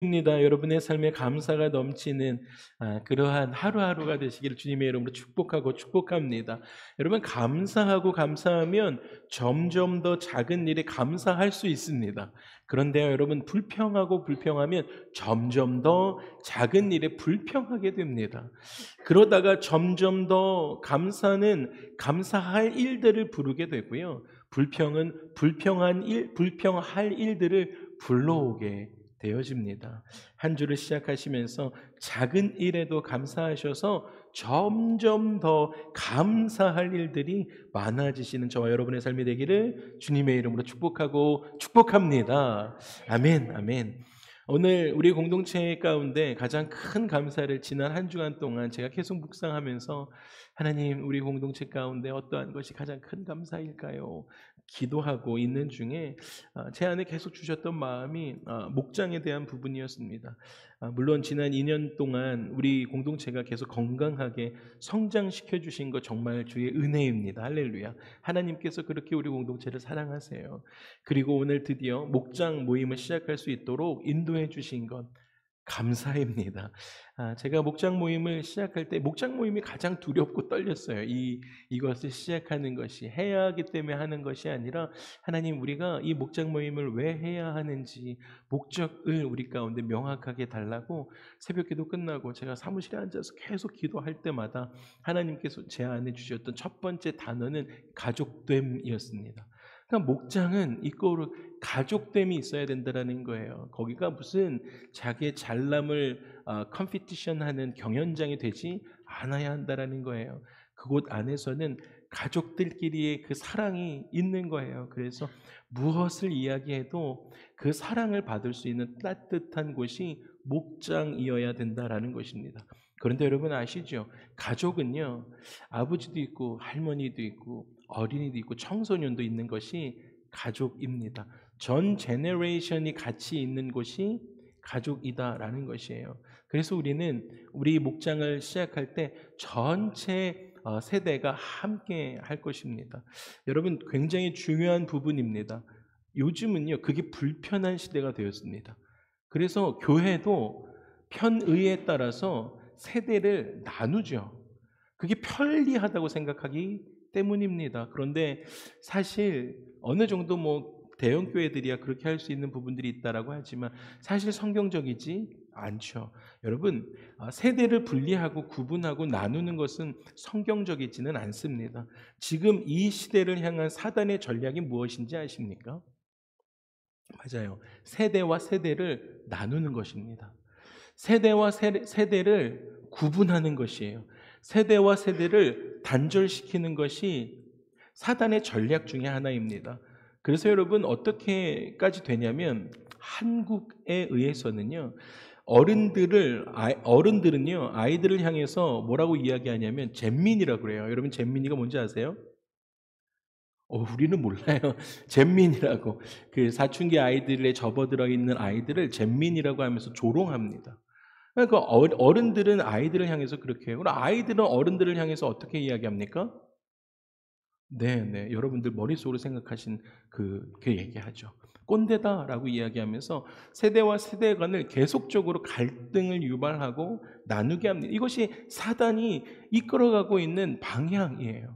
입니다. 여러분의 삶에 감사가 넘치는 그러한 하루하루가 되시기를 주님의 이름으로 축복하고 축복합니다. 여러분 감사하고 감사하면 점점 더 작은 일에 감사할 수 있습니다. 그런데요, 여러분 불평하고 불평하면 점점 더 작은 일에 불평하게 됩니다. 그러다가 점점 더 감사는 감사할 일들을 부르게 되고요. 불평은 불평할 일들을 불러오게 되어집니다. 한 주를 시작하시면서 작은 일에도 감사하셔서 점점 더 감사할 일들이 많아지시는 저와 여러분의 삶이 되기를 주님의 이름으로 축복하고 축복합니다. 아멘, 아멘. 오늘 우리 공동체 가운데 가장 큰 감사를 지난 한 주간 동안 제가 계속 묵상하면서 하나님, 우리 공동체 가운데 어떠한 것이 가장 큰 감사일까요? 기도하고 있는 중에 제 안에 계속 주셨던 마음이 목장에 대한 부분이었습니다. 물론 지난 2년 동안 우리 공동체가 계속 건강하게 성장시켜 주신 것 정말 주의 은혜입니다. 할렐루야. 하나님께서 그렇게 우리 공동체를 사랑하세요. 그리고 오늘 드디어 목장 모임을 시작할 수 있도록 인도해 주신 것 감사입니다. 제가 목장 모임을 시작할 때 목장 모임이 가장 두렵고 떨렸어요. 이것을 시작하는 것이 해야 하기 때문에 하는 것이 아니라 하나님, 우리가 이 목장 모임을 왜 해야 하는지 목적을 우리 가운데 명확하게 달라고 새벽기도 끝나고 제가 사무실에 앉아서 계속 기도할 때마다 하나님께서 제 안에 주셨던 첫 번째 단어는 가족됨이었습니다. 그러니까 목장은 이거로 가족됨이 있어야 된다라는 거예요. 거기가 무슨 자기의 잘남을 컴피티션하는 경연장이 되지 않아야 한다라는 거예요. 그곳 안에서는 가족들끼리의 그 사랑이 있는 거예요. 그래서 무엇을 이야기해도 그 사랑을 받을 수 있는 따뜻한 곳이 목장이어야 된다라는 것입니다. 그런데 여러분 아시죠? 가족은요, 아버지도 있고 할머니도 있고 어린이도 있고 청소년도 있는 것이 가족입니다. 전 제너레이션이 같이 있는 곳이 가족이다라는 것이에요. 그래서 우리는 우리 목장을 시작할 때 전체 세대가 함께 할 것입니다. 여러분 굉장히 중요한 부분입니다. 요즘은요, 그게 불편한 시대가 되었습니다. 그래서 교회도 편의에 따라서 세대를 나누죠. 그게 편리하다고 생각하기 때문입니다. 그런데 사실 어느 정도 대형 교회들이야 그렇게 할 수 있는 부분들이 있다라고 하지만 사실 성경적이지 않죠. 여러분, 세대를 분리하고 구분하고 나누는 것은 성경적이지는 않습니다. 지금 이 시대를 향한 사단의 전략이 무엇인지 아십니까? 맞아요. 세대와 세대를 나누는 것입니다. 세대와 세대를 구분하는 것이에요. 세대와 세대를 단절시키는 것이 사단의 전략 중에 하나입니다. 그래서 여러분 어떻게까지 되냐면 한국에 의해서는요. 어른들은요. 아이들을 향해서 뭐라고 이야기하냐면 잼민이라고 그래요. 여러분 잼민이가 뭔지 아세요? 우리는 몰라요. 잼민이라고. 그 사춘기 아이들에 접어들어 있는 아이들을 잼민이라고 하면서 조롱합니다. 그러니까 어른들은 아이들을 향해서 그렇게 해요. 그럼 아이들은 어른들을 향해서 어떻게 이야기합니까? 네네. 여러분들 머릿속으로 생각하신 그 얘기하죠. 꼰대다라고 이야기하면서 세대와 세대 간을 계속적으로 갈등을 유발하고 나누게 합니다. 이것이 사단이 이끌어가고 있는 방향이에요.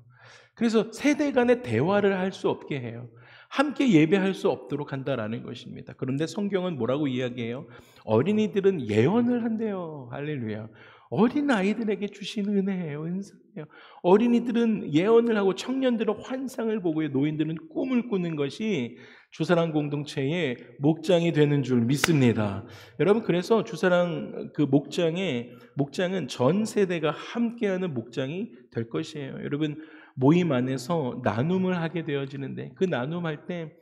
그래서 세대 간의 대화를 할 수 없게 해요. 함께 예배할 수 없도록 한다라는 것입니다. 그런데 성경은 뭐라고 이야기해요? 어린이들은 예언을 한대요. 할렐루야. 어린 아이들에게 주신 은혜예요. 은사예요. 어린이들은 예언을 하고 청년들은 환상을 보고요. 노인들은 꿈을 꾸는 것이 주사랑 공동체의 목장이 되는 줄 믿습니다. 여러분, 그래서 주사랑 목장은 전 세대가 함께하는 목장이 될 것이에요. 여러분, 모임 안에서 나눔을 하게 되어지는데 그 나눔할 때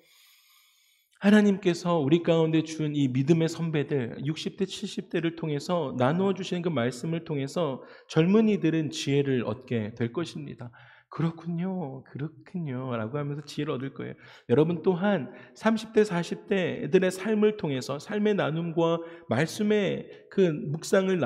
하나님께서 우리 가운데 준 이 믿음의 선배들 60대 70대를 통해서 나누어 주시는 그 말씀을 통해서 젊은이들은 지혜를 얻게 될 것입니다. 그렇군요. 그렇군요. 라고 하면서 지혜를 얻을 거예요. 여러분 또한 30대 40대들의 삶을 통해서 삶의 나눔과 말씀의 그 묵상을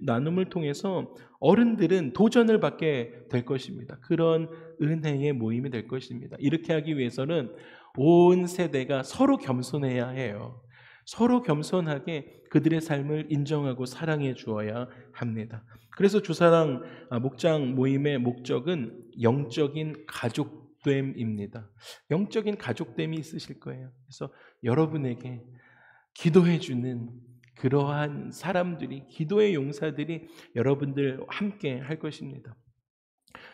나눔을 통해서 어른들은 도전을 받게 될 것입니다. 그런 은혜의 모임이 될 것입니다. 이렇게 하기 위해서는 온 세대가 서로 겸손해야 해요. 서로 겸손하게 그들의 삶을 인정하고 사랑해 주어야 합니다. 그래서 주사랑 목장 모임의 목적은 영적인 가족됨입니다. 영적인 가족됨이 있으실 거예요. 그래서 여러분에게 기도해 주는 그러한 사람들이, 기도의 용사들이 여러분들 함께 할 것입니다.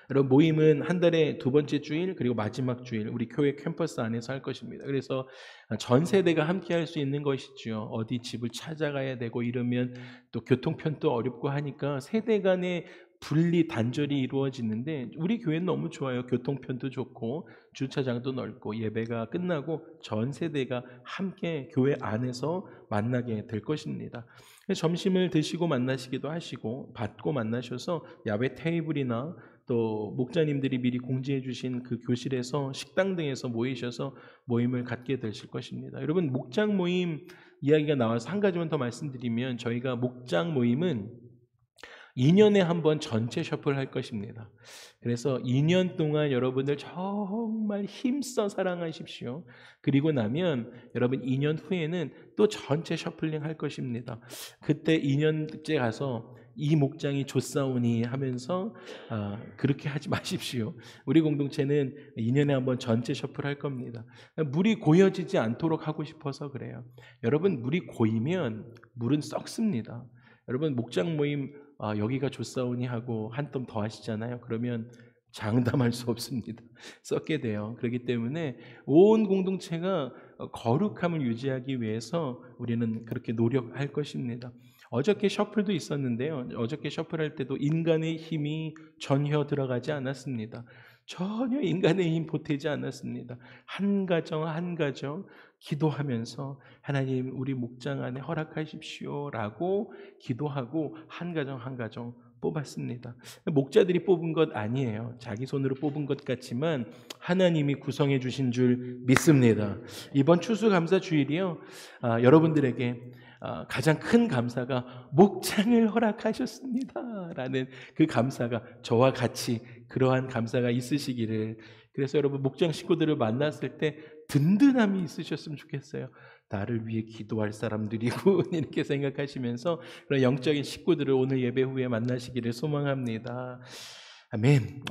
여러분, 모임은 한 달에 두 번째 주일 그리고 마지막 주일 우리 교회 캠퍼스 안에서 할 것입니다. 그래서 전 세대가 함께 할 수 있는 것이지요. 어디 집을 찾아가야 되고 이러면 또 교통편도 어렵고 하니까 세대 간의 분리 단절이 이루어지는데, 우리 교회는 너무 좋아요. 교통편도 좋고 주차장도 넓고 예배가 끝나고 전 세대가 함께 교회 안에서 만나게 될 것입니다. 점심을 드시고 만나시기도 하시고 받고 만나셔서 야외 테이블이나 또 목자님들이 미리 공지해 주신 그 교실에서 식당 등에서 모이셔서 모임을 갖게 되실 것입니다. 여러분, 목장 모임 이야기가 나와서 한 가지만 더 말씀드리면, 저희가 목장 모임은 2년에 한 번 전체 셔플 할 것입니다. 그래서 2년 동안 여러분들 정말 힘써 사랑하십시오. 그리고 나면 여러분 2년 후에는 또 전체 셔플링 할 것입니다. 그때 2년째 가서 이 목장이 좋사오니 하면서 그렇게 하지 마십시오. 우리 공동체는 2년에 한 번 전체 셔플 할 겁니다. 물이 고여지지 않도록 하고 싶어서 그래요. 여러분, 물이 고이면 물은 썩습니다. 여러분, 목장 모임 여기가 좋사오니 하고 한 덤 더 하시잖아요. 그러면 장담할 수 없습니다. 썩게 돼요. 그렇기 때문에 온 공동체가 거룩함을 유지하기 위해서 우리는 그렇게 노력할 것입니다. 어저께 셔플도 있었는데요. 어저께 셔플할 때도 인간의 힘이 전혀 들어가지 않았습니다. 전혀 인간의 힘 보태지 않았습니다. 한 가정 한 가정 기도하면서 하나님 우리 목장 안에 허락하십시오라고 기도하고 한 가정 한 가정 뽑았습니다. 목자들이 뽑은 것 아니에요. 자기 손으로 뽑은 것 같지만 하나님이 구성해 주신 줄 믿습니다. 이번 추수감사 주일이요, 여러분들에게 가장 큰 감사가 목장을 허락하셨습니다 라는 그 감사가, 저와 같이 그러한 감사가 있으시기를. 그래서 여러분, 목장 식구들을 만났을 때 든든함이 있으셨으면 좋겠어요. 나를 위해 기도할 사람들이고 이렇게 생각하시면서 그런 영적인 식구들을 오늘 예배 후에 만나시기를 소망합니다. 아멘.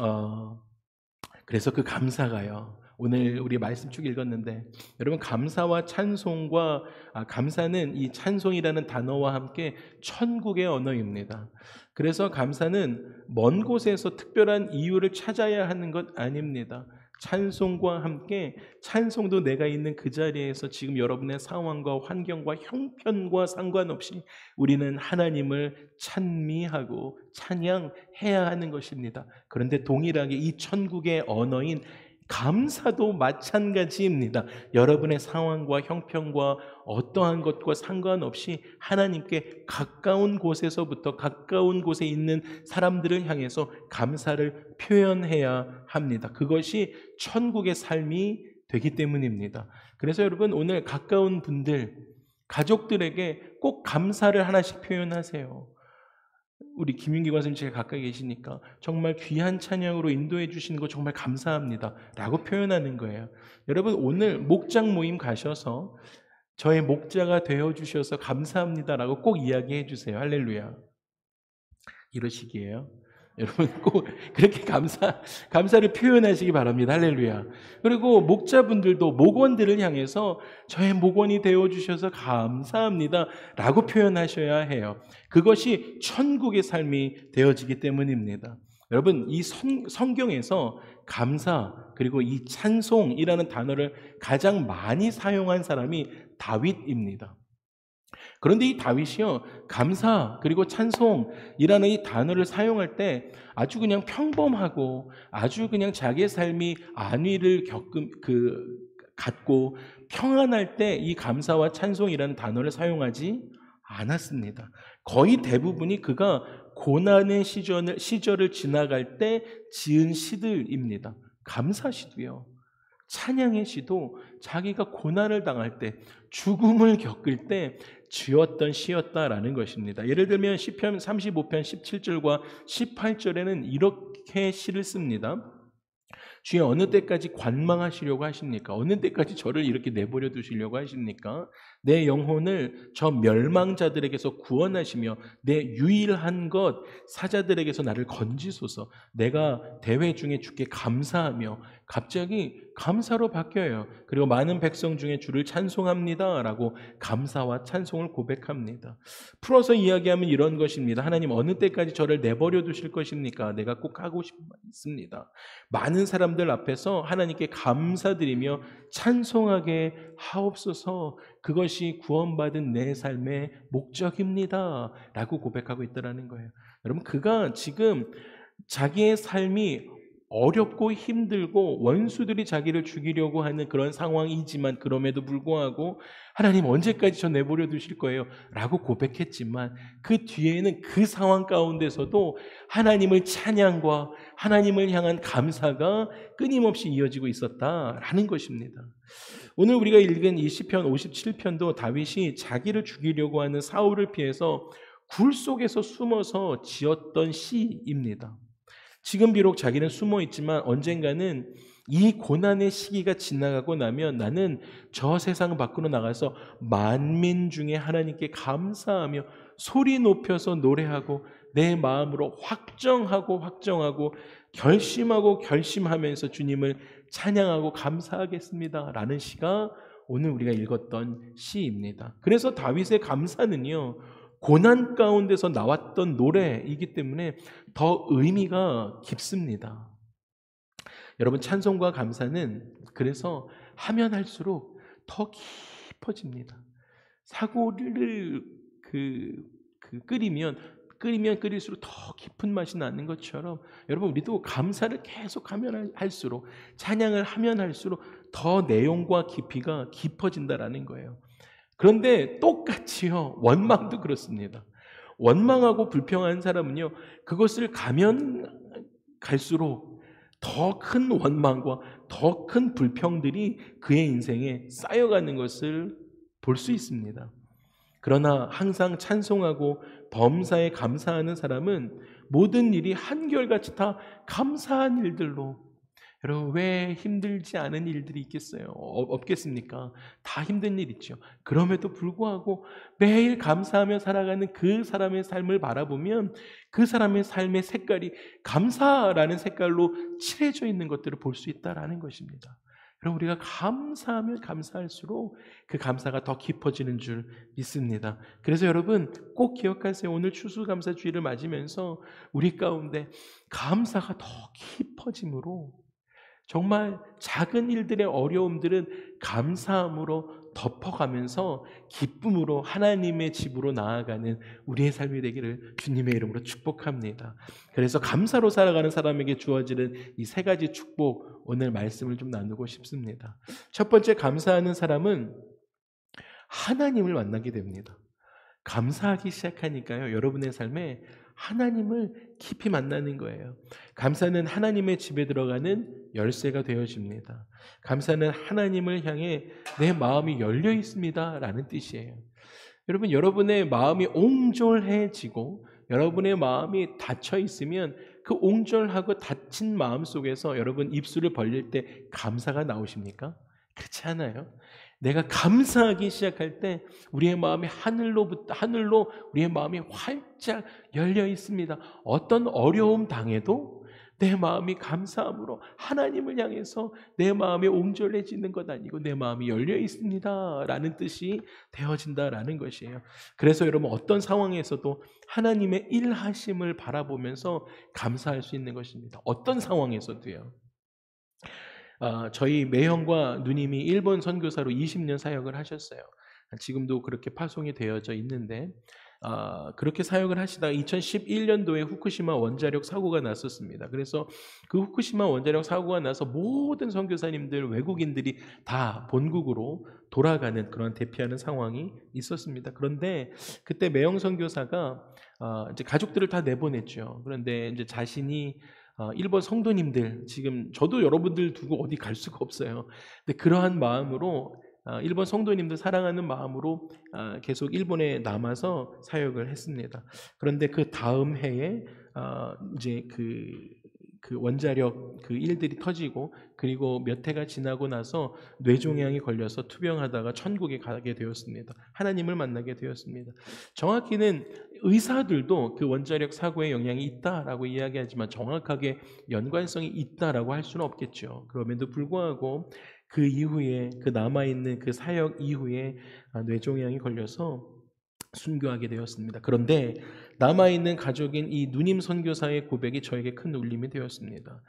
그래서 그 감사가요, 오늘 우리 말씀 쭉 읽었는데, 여러분, 감사와 찬송과 감사는 이 찬송이라는 단어와 함께 천국의 언어입니다. 그래서 감사는 먼 곳에서 특별한 이유를 찾아야 하는 것 아닙니다. 찬송과 함께, 찬송도 내가 있는 그 자리에서 지금 여러분의 상황과 환경과 형편과 상관없이 우리는 하나님을 찬미하고 찬양해야 하는 것입니다. 그런데 동일하게 이 천국의 언어인 감사도 마찬가지입니다. 여러분의 상황과 형편과 어떠한 것과 상관없이 하나님께 가까운 곳에서부터 가까운 곳에 있는 사람들을 향해서 감사를 표현해야 합니다. 그것이 천국의 삶이 되기 때문입니다. 그래서 여러분, 오늘 가까운 분들, 가족들에게 꼭 감사를 하나씩 표현하세요. 우리 김윤기 권사님 제가 가까이 계시니까 정말 귀한 찬양으로 인도해 주시는 거 정말 감사합니다 라고 표현하는 거예요. 여러분, 오늘 목장 모임 가셔서 저의 목자가 되어주셔서 감사합니다 라고 꼭 이야기해 주세요. 할렐루야. 이러시기에요. 여러분, 꼭 그렇게 감사를 표현하시기 바랍니다. 할렐루야. 그리고 목자분들도 목원들을 향해서 저의 목원이 되어주셔서 감사합니다 라고 표현하셔야 해요. 그것이 천국의 삶이 되어지기 때문입니다. 여러분, 이 성경에서 감사 그리고 이 찬송이라는 단어를 가장 많이 사용한 사람이 다윗입니다. 그런데 이 다윗이요, 감사 그리고 찬송이라는 이 단어를 사용할 때 아주 그냥 평범하고 아주 그냥 자기의 삶이 안위를 갖고 평안할 때 이 감사와 찬송이라는 단어를 사용하지 않았습니다. 거의 대부분이 그가 고난의 시절을 지나갈 때 지은 시들입니다. 감사 시도요, 찬양의 시도 자기가 고난을 당할 때, 죽음을 겪을 때 지었던 시였다라는 것입니다. 예를 들면 시편 35편 17절과 18절에는 이렇게 시를 씁니다. 주여, 어느 때까지 관망하시려고 하십니까? 어느 때까지 저를 이렇게 내버려 두시려고 하십니까? 내 영혼을 저 멸망자들에게서 구원하시며 내 유일한 것 사자들에게서 나를 건지소서. 내가 대회 중에 주께 감사하며 갑자기 감사로 바뀌어요. 그리고 많은 백성 중에 주를 찬송합니다 라고 감사와 찬송을 고백합니다. 풀어서 이야기하면 이런 것입니다. 하나님 어느 때까지 저를 내버려 두실 것입니까? 내가 꼭 하고 싶습니다. 많은 사람들 앞에서 하나님께 감사드리며 찬송하게 하옵소서. 그것이 구원받은 내 삶의 목적입니다 라고 고백하고 있다는 거예요. 여러분, 그가 지금 자기의 삶이 어렵고 힘들고 원수들이 자기를 죽이려고 하는 그런 상황이지만 그럼에도 불구하고 하나님 언제까지 저 내버려 두실 거예요? 라고 고백했지만 그 뒤에는 그 상황 가운데서도 하나님을 찬양과 하나님을 향한 감사가 끊임없이 이어지고 있었다라는 것입니다. 오늘 우리가 읽은 이 시편 57편도 다윗이 자기를 죽이려고 하는 사울을 피해서 굴 속에서 숨어서 지었던 시입니다. 지금 비록 자기는 숨어 있지만 언젠가는 이 고난의 시기가 지나가고 나면 나는 저 세상 밖으로 나가서 만민 중에 하나님께 감사하며 소리 높여서 노래하고 내 마음으로 확정하고 결심하고 결심하면서 주님을 찬양하고 감사하겠습니다 라는 시가 오늘 우리가 읽었던 시입니다. 그래서 다윗의 감사는요, 고난 가운데서 나왔던 노래이기 때문에 더 의미가 깊습니다. 여러분, 찬송과 감사는 그래서 하면 할수록 더 깊어집니다. 사고를 끓일수록 더 깊은 맛이 나는 것처럼 여러분, 우리도 감사를 계속 하면 할수록, 찬양을 하면 할수록 더 내용과 깊이가 깊어진다라는 거예요. 그런데 똑같이요, 원망도 그렇습니다. 원망하고 불평한 사람은요, 그것을 가면 갈수록 더 큰 원망과 더 큰 불평들이 그의 인생에 쌓여가는 것을 볼 수 있습니다. 그러나 항상 찬송하고 범사에 감사하는 사람은 모든 일이 한결같이 다 감사한 일들로, 여러분, 왜 힘들지 않은 일들이 있겠어요? 없겠습니까? 다 힘든 일 있죠. 그럼에도 불구하고 매일 감사하며 살아가는 그 사람의 삶을 바라보면 그 사람의 삶의 색깔이 감사라는 색깔로 칠해져 있는 것들을 볼 수 있다는 것입니다. 여러분, 우리가 감사하면 감사할수록 그 감사가 더 깊어지는 줄 믿습니다. 그래서 여러분, 꼭 기억하세요. 오늘 추수감사주의를 맞으면서 우리 가운데 감사가 더 깊어짐으로, 정말 작은 일들의 어려움들은 감사함으로 덮어가면서 기쁨으로 하나님의 집으로 나아가는 우리의 삶이 되기를 주님의 이름으로 축복합니다. 그래서 감사로 살아가는 사람에게 주어지는 이 세 가지 축복, 오늘 말씀을 좀 나누고 싶습니다. 첫 번째, 감사하는 사람은 하나님을 만나게 됩니다. 감사하기 시작하니까요, 여러분의 삶에 하나님을 깊이 만나는 거예요. 감사는 하나님의 집에 들어가는 열쇠가 되어집니다. 감사는 하나님을 향해 내 마음이 열려 있습니다 라는 뜻이에요. 여러분, 여러분의 마음이 옹졸해지고 여러분의 마음이 닫혀 있으면 그 옹졸하고 닫힌 마음 속에서 여러분 입술을 벌릴 때 감사가 나오십니까? 그렇지 않아요? 내가 감사하기 시작할 때 우리의 마음이 하늘로 우리의 마음이 활짝 열려 있습니다. 어떤 어려움 당해도 내 마음이 감사함으로 하나님을 향해서 내 마음이 옹졸해지는 것 아니고 내 마음이 열려 있습니다 라는 뜻이 되어진다라는 것이에요. 그래서 여러분, 어떤 상황에서도 하나님의 일하심을 바라보면서 감사할 수 있는 것입니다. 어떤 상황에서도요. 저희 매형과 누님이 일본 선교사로 20년 사역을 하셨어요. 지금도 그렇게 파송이 되어져 있는데, 그렇게 사역을 하시다가 2011년도에 후쿠시마 원자력 사고가 났었습니다. 그래서 그 후쿠시마 원자력 사고가 나서 모든 선교사님들, 외국인들이 다 본국으로 돌아가는 그런 대피하는 상황이 있었습니다. 그런데 그때 매형 선교사가 이제 가족들을 다 내보냈죠. 그런데 이제 자신이 일본 성도님들, 지금 저도 여러분들 두고 어디 갈 수가 없어요. 근데 그러한 마음으로, 일본 성도님들 사랑하는 마음으로 계속 일본에 남아서 사역을 했습니다. 그런데 그 다음 해에 이제 그 그 원자력 그 일들이 터지고 그리고 몇 해가 지나고 나서 뇌종양이 걸려서 투병하다가 천국에 가게 되었습니다. 하나님을 만나게 되었습니다. 정확히는 의사들도 그 원자력 사고에 영향이 있다라고 이야기하지만 정확하게 연관성이 있다라고 할 수는 없겠죠. 그럼에도 불구하고 그 이후에 그 남아있는 그 사역 이후에 뇌종양이 걸려서 순교하게 되었습니다. 그런데 남아있는 가족인 이 누님 선교사의 고백이 저에게 큰 울림이 되었습니다.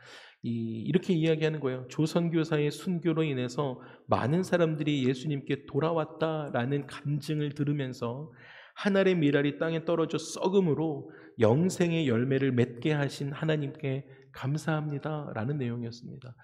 이렇게 이야기하는 거예요. 조 선교사의 순교로 인해서 많은 사람들이 예수님께 돌아왔다라는 간증을 들으면서 한 알의 밀알이 땅에 떨어져 썩음으로 영생의 열매를 맺게 하신 하나님께 감사합니다라는 내용이었습니다.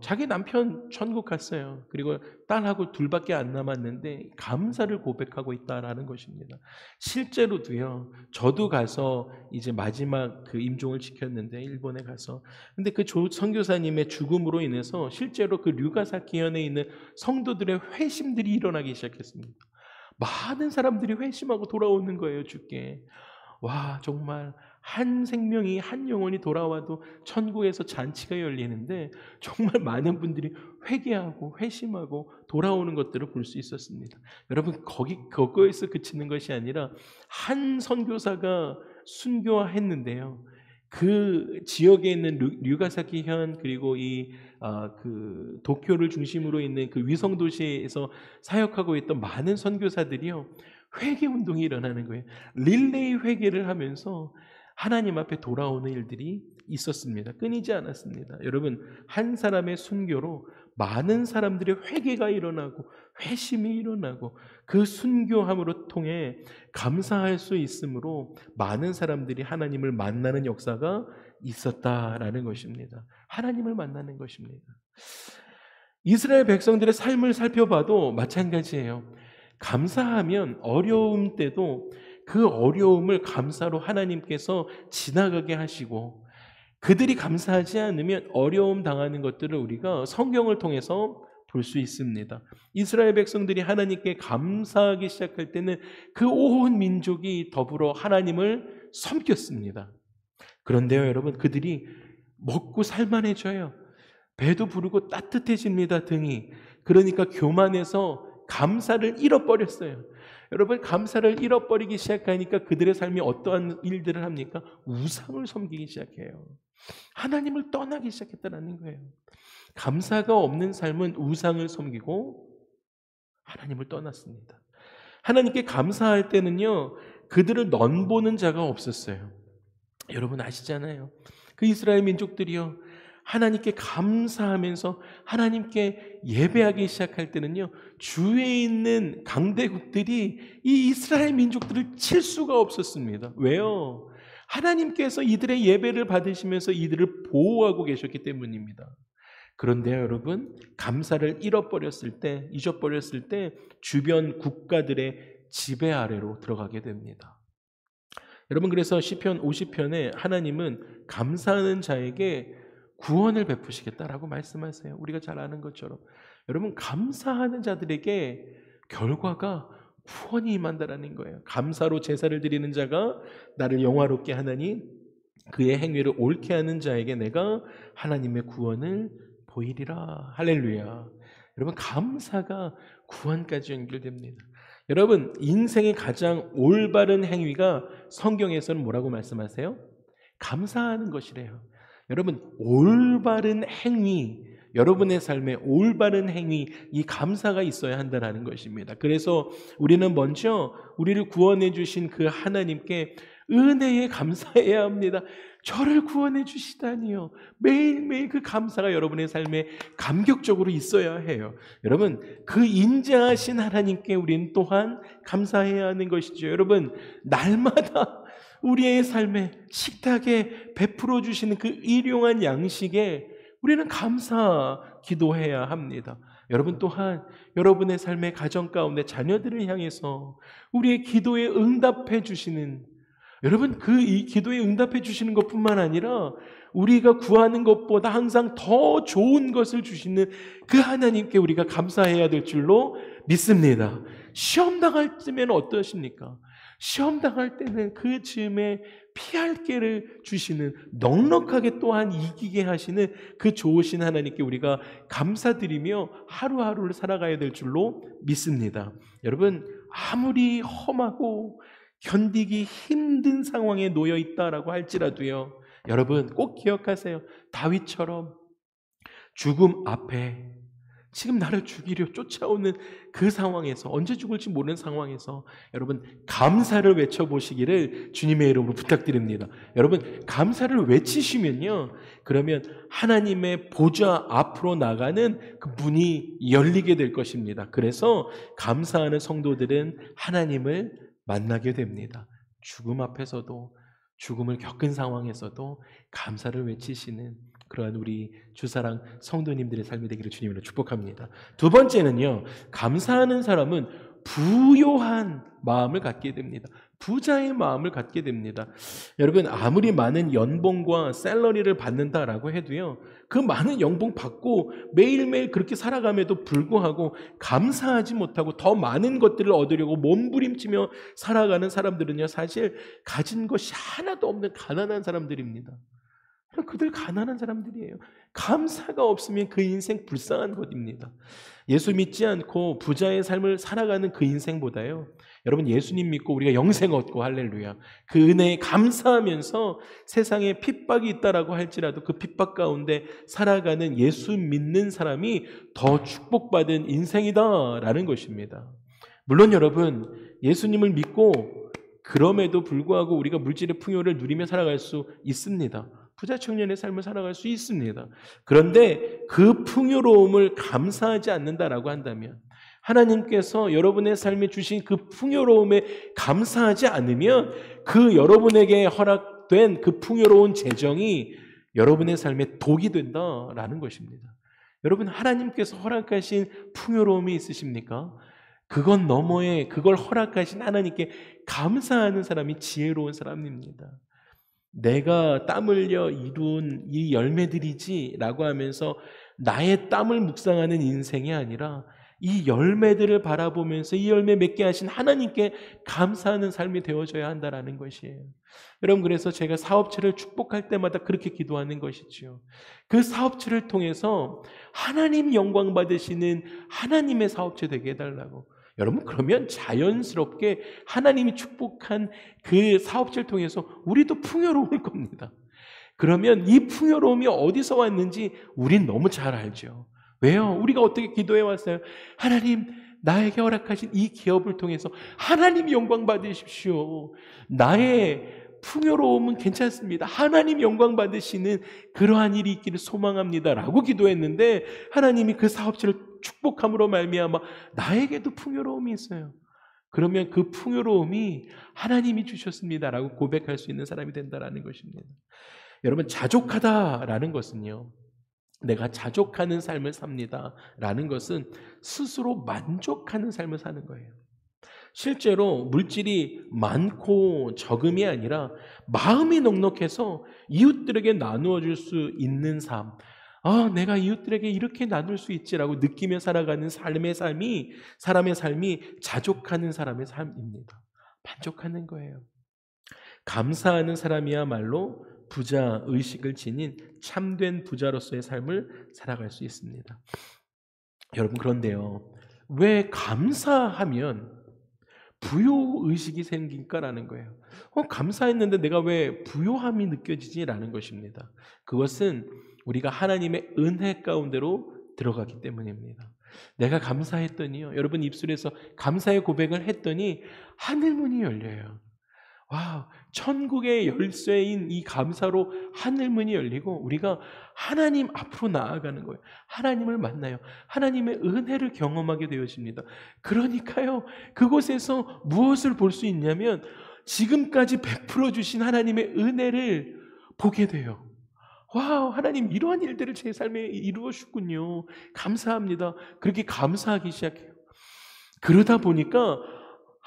자기 남편 천국 갔어요. 그리고 딸하고 둘밖에 안 남았는데 감사를 고백하고 있다라는 것입니다. 실제로도요. 저도 가서 이제 마지막 그 임종을 지켰는데 일본에 가서 근데 그 조 선교사님의 죽음으로 인해서 실제로 그 류가사키 현에 있는 성도들의 회심들이 일어나기 시작했습니다. 많은 사람들이 회심하고 돌아오는 거예요, 주께. 와, 정말 한 생명이 한 영혼이 돌아와도 천국에서 잔치가 열리는데 정말 많은 분들이 회개하고 회심하고 돌아오는 것들을 볼 수 있었습니다. 여러분 그거에서 그치는 것이 아니라 한 선교사가 순교했는데요. 그 지역에 있는 류가사키 현 그리고 그 도쿄를 중심으로 있는 그 위성 도시에서 사역하고 있던 많은 선교사들이요. 회개 운동이 일어나는 거예요. 릴레이 회개를 하면서 하나님 앞에 돌아오는 일들이 있었습니다. 끊이지 않았습니다. 여러분, 한 사람의 순교로 많은 사람들의 회개가 일어나고 회심이 일어나고 그 순교함으로 통해 감사할 수 있으므로 많은 사람들이 하나님을 만나는 역사가 있었다라는 것입니다. 하나님을 만나는 것입니다. 이스라엘 백성들의 삶을 살펴봐도 마찬가지예요. 감사하면 어려움 때도 그 어려움을 감사로 하나님께서 지나가게 하시고 그들이 감사하지 않으면 어려움 당하는 것들을 우리가 성경을 통해서 볼 수 있습니다. 이스라엘 백성들이 하나님께 감사하기 시작할 때는 그 온 민족이 더불어 하나님을 섬겼습니다. 그런데요, 여러분, 그들이 먹고 살만해져요. 배도 부르고 따뜻해집니다, 등이. 그러니까 교만해서 감사를 잃어버렸어요. 여러분, 감사를 잃어버리기 시작하니까 그들의 삶이 어떠한 일들을 합니까? 우상을 섬기기 시작해요. 하나님을 떠나기 시작했다는 거예요. 감사가 없는 삶은 우상을 섬기고 하나님을 떠났습니다. 하나님께 감사할 때는요, 그들을 넘보는 자가 없었어요. 여러분 아시잖아요. 그 이스라엘 민족들이요, 하나님께 감사하면서 하나님께 예배하기 시작할 때는요, 주위에 있는 강대국들이 이 이스라엘 민족들을 칠 수가 없었습니다. 왜요? 하나님께서 이들의 예배를 받으시면서 이들을 보호하고 계셨기 때문입니다. 그런데요, 여러분, 감사를 잊어버렸을 때 주변 국가들의 지배 아래로 들어가게 됩니다. 여러분, 그래서 시편 50편에 하나님은 감사하는 자에게 구원을 베푸시겠다라고 말씀하세요. 우리가 잘 아는 것처럼 여러분, 감사하는 자들에게 결과가 구원이 임한다라는 거예요. 감사로 제사를 드리는 자가 나를 영화롭게 하나니 그의 행위를 옳게 하는 자에게 내가 하나님의 구원을 보이리라. 할렐루야. 여러분, 감사가 구원까지 연결됩니다. 여러분, 인생의 가장 올바른 행위가 성경에서는 뭐라고 말씀하세요? 감사하는 것이래요. 여러분, 올바른 행위, 여러분의 삶에 올바른 행위, 이 감사가 있어야 한다는 것입니다. 그래서 우리는 먼저 우리를 구원해 주신 그 하나님께 은혜에 감사해야 합니다. 저를 구원해 주시다니요. 매일매일 그 감사가 여러분의 삶에 감격적으로 있어야 해요. 여러분, 그 인자하신 하나님께 우리는 또한 감사해야 하는 것이죠. 여러분, 날마다 우리의 삶에 식탁에 베풀어 주시는 그 일용한 양식에 우리는 감사 기도해야 합니다. 여러분, 또한 여러분의 삶의 가정 가운데 자녀들을 향해서 우리의 기도에 응답해 주시는, 여러분, 이 기도에 응답해 주시는 것뿐만 아니라 우리가 구하는 것보다 항상 더 좋은 것을 주시는 그 하나님께 우리가 감사해야 될 줄로 믿습니다. 시험 당할 때면 어떠십니까? 시험 당할 때는 그 즈음에 피할 길을 주시는, 넉넉하게 또한 이기게 하시는 그 좋으신 하나님께 우리가 감사드리며 하루하루를 살아가야 될 줄로 믿습니다. 여러분, 아무리 험하고 견디기 힘든 상황에 놓여 있다라고 할지라도요, 여러분 꼭 기억하세요. 다윗처럼 죽음 앞에, 지금 나를 죽이려 쫓아오는 그 상황에서, 언제 죽을지 모르는 상황에서 여러분 감사를 외쳐보시기를 주님의 이름으로 부탁드립니다. 여러분 감사를 외치시면요, 그러면 하나님의 보좌 앞으로 나가는 그 문이 열리게 될 것입니다. 그래서 감사하는 성도들은 하나님을 만나게 됩니다. 죽음 앞에서도, 죽음을 겪은 상황에서도 감사를 외치시는 그러한 우리 주사랑 성도님들의 삶이 되기를 주님으로 축복합니다. 두 번째는요, 감사하는 사람은 부요한 마음을 갖게 됩니다. 부자의 마음을 갖게 됩니다. 여러분, 아무리 많은 연봉과 샐러리를 받는다라고 해도요, 그 많은 연봉 받고 매일매일 그렇게 살아감에도 불구하고 감사하지 못하고 더 많은 것들을 얻으려고 몸부림치며 살아가는 사람들은요, 사실 가진 것이 하나도 없는 가난한 사람들입니다. 그들 가난한 사람들이에요. 감사가 없으면 그 인생 불쌍한 것입니다. 예수 믿지 않고 부자의 삶을 살아가는 그 인생보다요, 여러분 예수님 믿고 우리가 영생 얻고 할렐루야, 그 은혜에 감사하면서 세상에 핍박이 있다라고 할지라도 그 핍박 가운데 살아가는 예수 믿는 사람이 더 축복받은 인생이다라는 것입니다. 물론 여러분, 예수님을 믿고 그럼에도 불구하고 우리가 물질의 풍요를 누리며 살아갈 수 있습니다. 부자 청년의 삶을 살아갈 수 있습니다. 그런데 그 풍요로움을 감사하지 않는다라고 한다면, 하나님께서 여러분의 삶에 주신 그 풍요로움에 감사하지 않으면 그 여러분에게 허락된 그 풍요로운 재정이 여러분의 삶에 독이 된다라는 것입니다. 여러분, 하나님께서 허락하신 풍요로움이 있으십니까? 그건 너머에 그걸 허락하신 하나님께 감사하는 사람이 지혜로운 사람입니다. 내가 땀 흘려 이룬 이 열매들이지 라고 하면서 나의 땀을 묵상하는 인생이 아니라 이 열매들을 바라보면서 이 열매 맺게 하신 하나님께 감사하는 삶이 되어져야 한다는 것이에요. 여러분, 그래서 제가 사업체를 축복할 때마다 그렇게 기도하는 것이죠. 그 사업체를 통해서 하나님 영광 받으시는 하나님의 사업체 되게 해달라고. 여러분, 그러면 자연스럽게 하나님이 축복한 그 사업체를 통해서 우리도 풍요로울 겁니다. 그러면 이 풍요로움이 어디서 왔는지 우린 너무 잘 알죠. 왜요? 우리가 어떻게 기도해 왔어요? 하나님, 나에게 허락하신 이 기업을 통해서 하나님 영광 받으십시오. 나의 풍요로움은 괜찮습니다. 하나님 영광 받으시는 그러한 일이 있기를 소망합니다 라고 기도했는데, 하나님이 그 사업체를 축복함으로 말미암아 나에게도 풍요로움이 있어요. 그러면 그 풍요로움이 하나님이 주셨습니다 라고 고백할 수 있는 사람이 된다는 것입니다. 여러분, 자족하다라는 것은요, 내가 자족하는 삶을 삽니다 라는 것은 스스로 만족하는 삶을 사는 거예요. 실제로 물질이 많고 적음이 아니라 마음이 넉넉해서 이웃들에게 나누어 줄 수 있는 삶, 내가 이웃들에게 이렇게 나눌 수 있지라고 느끼며 살아가는 사람의 삶이 자족하는 사람의 삶입니다. 만족하는 거예요. 감사하는 사람이야말로 부자 의식을 지닌 참된 부자로서의 삶을 살아갈 수 있습니다. 여러분, 그런데요, 왜 감사하면 부요의식이 생길까라는 거예요. 감사했는데 내가 왜 부요함이 느껴지지라는 것입니다. 그것은 우리가 하나님의 은혜 가운데로 들어가기 때문입니다. 내가 감사했더니요, 여러분 입술에서 감사의 고백을 했더니 하늘문이 열려요. 와, 천국의 열쇠인 이 감사로 하늘문이 열리고 우리가 하나님 앞으로 나아가는 거예요. 하나님을 만나요. 하나님의 은혜를 경험하게 되어집니다. 그러니까요, 그곳에서 무엇을 볼 수 있냐면 지금까지 베풀어 주신 하나님의 은혜를 보게 돼요. 와, 하나님 이러한 일들을 제 삶에 이루어 주셨군요. 감사합니다. 그렇게 감사하기 시작해요. 그러다 보니까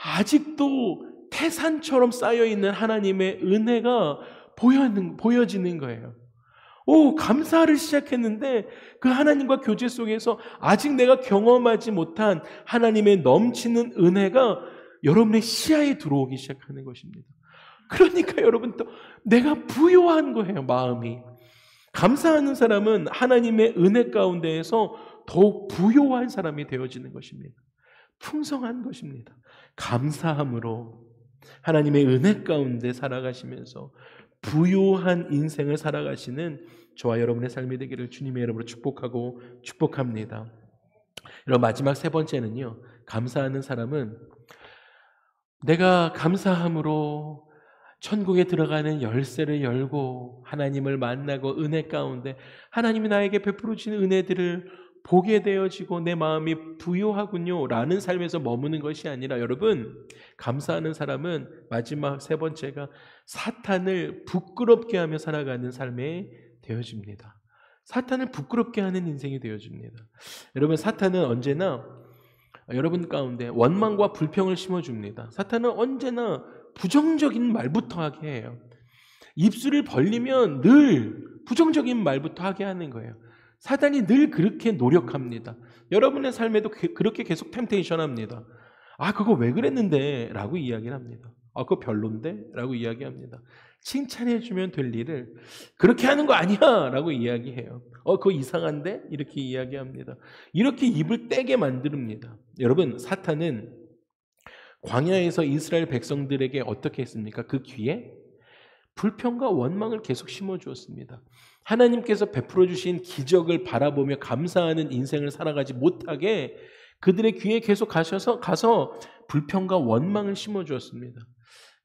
아직도 태산처럼 쌓여있는 하나님의 은혜가 보여지는 거예요. 감사를 시작했는데 그 하나님과 교제 속에서 아직 내가 경험하지 못한 하나님의 넘치는 은혜가 여러분의 시야에 들어오기 시작하는 것입니다. 그러니까 여러분 또 내가 부요한 거예요, 마음이. 감사하는 사람은 하나님의 은혜 가운데에서 더욱 부요한 사람이 되어지는 것입니다. 풍성한 것입니다. 감사함으로 하나님의 은혜 가운데 살아가시면서 부요한 인생을 살아가시는 저와 여러분의 삶이 되기를 주님의 이름으로 축복하고 축복합니다. 여러분, 마지막 세 번째는요, 감사하는 사람은 내가 감사함으로 천국에 들어가는 열쇠를 열고 하나님을 만나고 은혜 가운데 하나님이 나에게 베풀어 주시는 은혜들을 보게 되어지고 내 마음이 부요하군요 라는 삶에서 머무는 것이 아니라, 여러분, 감사하는 사람은 마지막 세 번째가 사탄을 부끄럽게 하며 살아가는 삶에 되어집니다. 사탄을 부끄럽게 하는 인생이 되어집니다. 여러분, 사탄은 언제나 여러분 가운데 원망과 불평을 심어줍니다. 사탄은 언제나 부정적인 말부터 하게 해요. 입술을 벌리면 늘 부정적인 말부터 하게 하는 거예요. 사탄이 늘 그렇게 노력합니다. 여러분의 삶에도 그렇게 계속 템테이션 합니다. 아, 그거 왜 그랬는데? 라고 이야기를 합니다. 아, 그거 별론데? 라고 이야기합니다. 칭찬해주면 될 일을 그렇게 하는 거 아니야! 라고 이야기해요. 그거 이상한데? 이렇게 이야기합니다. 이렇게 입을 떼게 만듭니다. 여러분, 사탄은 광야에서 이스라엘 백성들에게 어떻게 했습니까? 그 귀에 불평과 원망을 계속 심어주었습니다. 하나님께서 베풀어 주신 기적을 바라보며 감사하는 인생을 살아가지 못하게 그들의 귀에 계속 가서 불평과 원망을 심어주었습니다.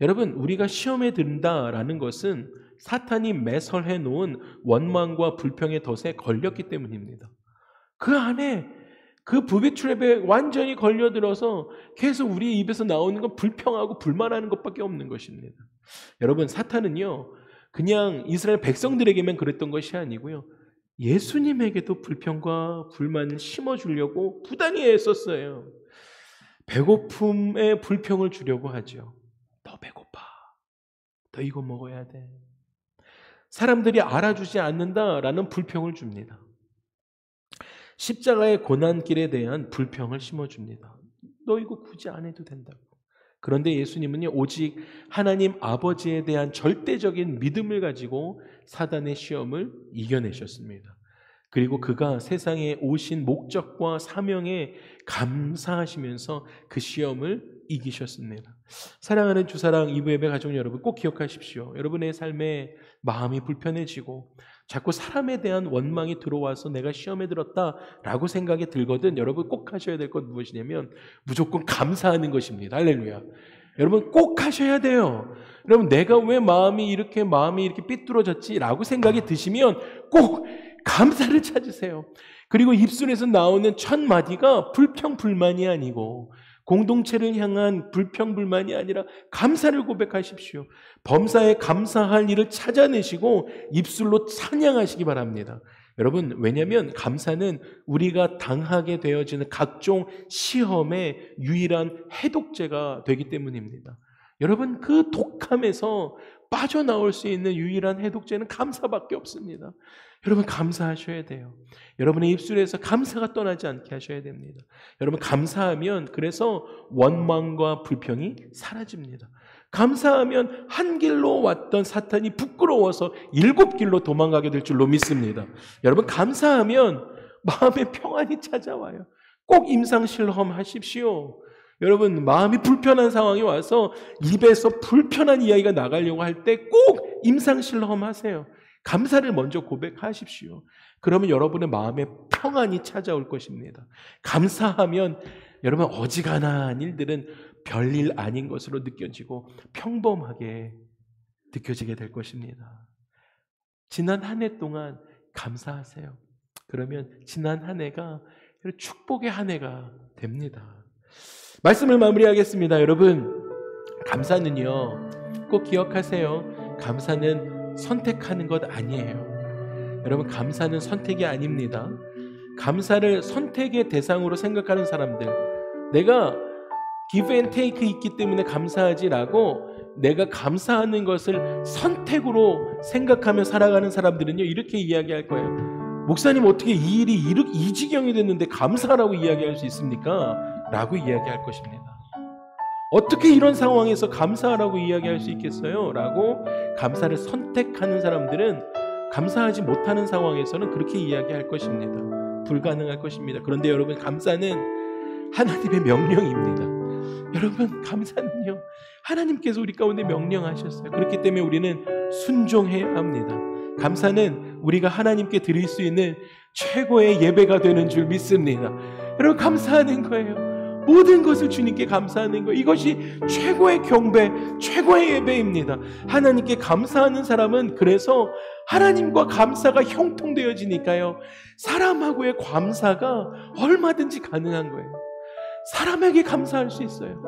여러분, 우리가 시험에 든다라는 것은 사탄이 매설해 놓은 원망과 불평의 덫에 걸렸기 때문입니다. 그 안에 그 부비트랩에 완전히 걸려들어서 계속 우리 입에서 나오는 건 불평하고 불만하는 것밖에 없는 것입니다. 여러분, 사탄은요, 그냥 이스라엘 백성들에게만 그랬던 것이 아니고요, 예수님에게도 불평과 불만을 심어주려고 부단히 애썼어요. 배고픔에 불평을 주려고 하죠. 너 배고파. 너 이거 먹어야 돼. 사람들이 알아주지 않는다라는 불평을 줍니다. 십자가의 고난길에 대한 불평을 심어줍니다. 너 이거 굳이 안 해도 된다고. 그런데 예수님은요, 오직 하나님 아버지에 대한 절대적인 믿음을 가지고 사단의 시험을 이겨내셨습니다. 그리고 그가 세상에 오신 목적과 사명에 감사하시면서 그 시험을 이기셨습니다. 사랑하는 주사랑 2부 예배 가족 여러분, 꼭 기억하십시오. 여러분의 삶에 마음이 불편해지고 자꾸 사람에 대한 원망이 들어와서 내가 시험에 들었다라고 생각이 들거든, 여러분 꼭 하셔야 될 건 무엇이냐면 무조건 감사하는 것입니다. 할렐루야. 여러분 꼭 하셔야 돼요. 여러분, 내가 왜 마음이 이렇게 삐뚤어졌지라고 생각이 드시면 꼭 감사를 찾으세요. 그리고 입술에서 나오는 첫 마디가 불평 불만이 아니고 공동체를 향한 불평 불만이 아니라 감사를 고백하십시오. 범사에 감사할 일을 찾아내시고 입술로 찬양하시기 바랍니다. 여러분, 왜냐하면 감사는 우리가 당하게 되어지는 각종 시험의 유일한 해독제가 되기 때문입니다. 여러분, 그 독함에서 빠져나올 수 있는 유일한 해독제는 감사밖에 없습니다. 여러분, 감사하셔야 돼요. 여러분의 입술에서 감사가 떠나지 않게 하셔야 됩니다. 여러분, 감사하면 그래서 원망과 불평이 사라집니다. 감사하면 한 길로 왔던 사탄이 부끄러워서 7길로 도망가게 될 줄로 믿습니다. 여러분, 감사하면 마음의 평안이 찾아와요. 꼭 임상실험 하십시오. 여러분, 마음이 불편한 상황이 와서 입에서 불편한 이야기가 나가려고 할 때 꼭 임상실험 하세요. 감사를 먼저 고백하십시오. 그러면 여러분의 마음에 평안이 찾아올 것입니다. 감사하면 여러분, 어지간한 일들은 별일 아닌 것으로 느껴지고 평범하게 느껴지게 될 것입니다. 지난 한 해 동안 감사하세요. 그러면 지난 한 해가 축복의 한 해가 됩니다. 말씀을 마무리하겠습니다. 여러분, 감사는요, 꼭 기억하세요. 감사는 선택하는 것 아니에요. 여러분, 감사는 선택이 아닙니다. 감사를 선택의 대상으로 생각하는 사람들, 내가 give and take 있기 때문에 감사하지라고 내가 감사하는 것을 선택으로 생각하며 살아가는 사람들은요, 이렇게 이야기할 거예요. 목사님, 어떻게 이 일이 이 지경이 됐는데 감사하라고 이야기할 수 있습니까? 라고 이야기할 것입니다. 어떻게 이런 상황에서 감사하라고 이야기할 수 있겠어요? 라고 감사를 선택하는 사람들은 감사하지 못하는 상황에서는 그렇게 이야기할 것입니다. 불가능할 것입니다. 그런데 여러분, 감사는 하나님의 명령입니다. 여러분, 감사는요, 하나님께서 우리 가운데 명령하셨어요. 그렇기 때문에 우리는 순종해야 합니다. 감사는 우리가 하나님께 드릴 수 있는 최고의 예배가 되는 줄 믿습니다. 여러분, 감사하는 거예요. 모든 것을 주님께 감사하는 거예요. 이것이 최고의 경배, 최고의 예배입니다. 하나님께 감사하는 사람은 그래서 하나님과 감사가 형통되어지니까요, 사람하고의 감사가 얼마든지 가능한 거예요. 사람에게 감사할 수 있어요.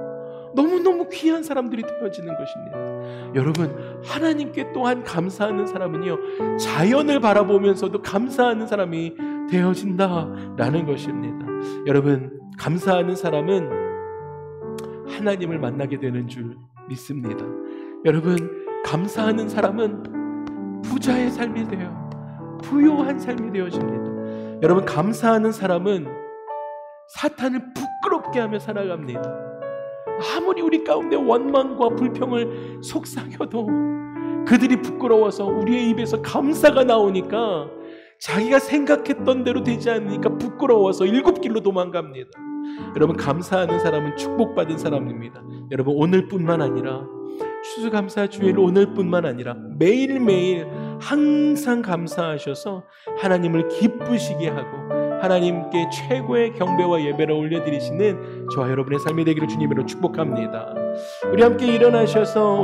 너무너무 귀한 사람들이 되어지는 것입니다. 여러분, 하나님께 또한 감사하는 사람은요, 자연을 바라보면서도 감사하는 사람이 되어진다라는 것입니다. 여러분, 감사하는 사람은 하나님을 만나게 되는 줄 믿습니다. 여러분, 감사하는 사람은 부자의 삶이 되어 부요한 삶이 되어집니다. 여러분, 감사하는 사람은 사탄을 부끄럽게 하며 살아갑니다. 아무리 우리 가운데 원망과 불평을 속삭여도 그들이 부끄러워서 우리의 입에서 감사가 나오니까 자기가 생각했던 대로 되지 않으니까 부끄러워서 일곱 길로 도망갑니다. 여러분, 감사하는 사람은 축복받은 사람입니다. 여러분, 오늘뿐만 아니라 추수감사 주일 오늘뿐만 아니라 매일매일 항상 감사하셔서 하나님을 기쁘시게 하고 하나님께 최고의 경배와 예배를 올려드리시는 저와 여러분의 삶이 되기를 주님으로 축복합니다. 우리 함께 일어나셔서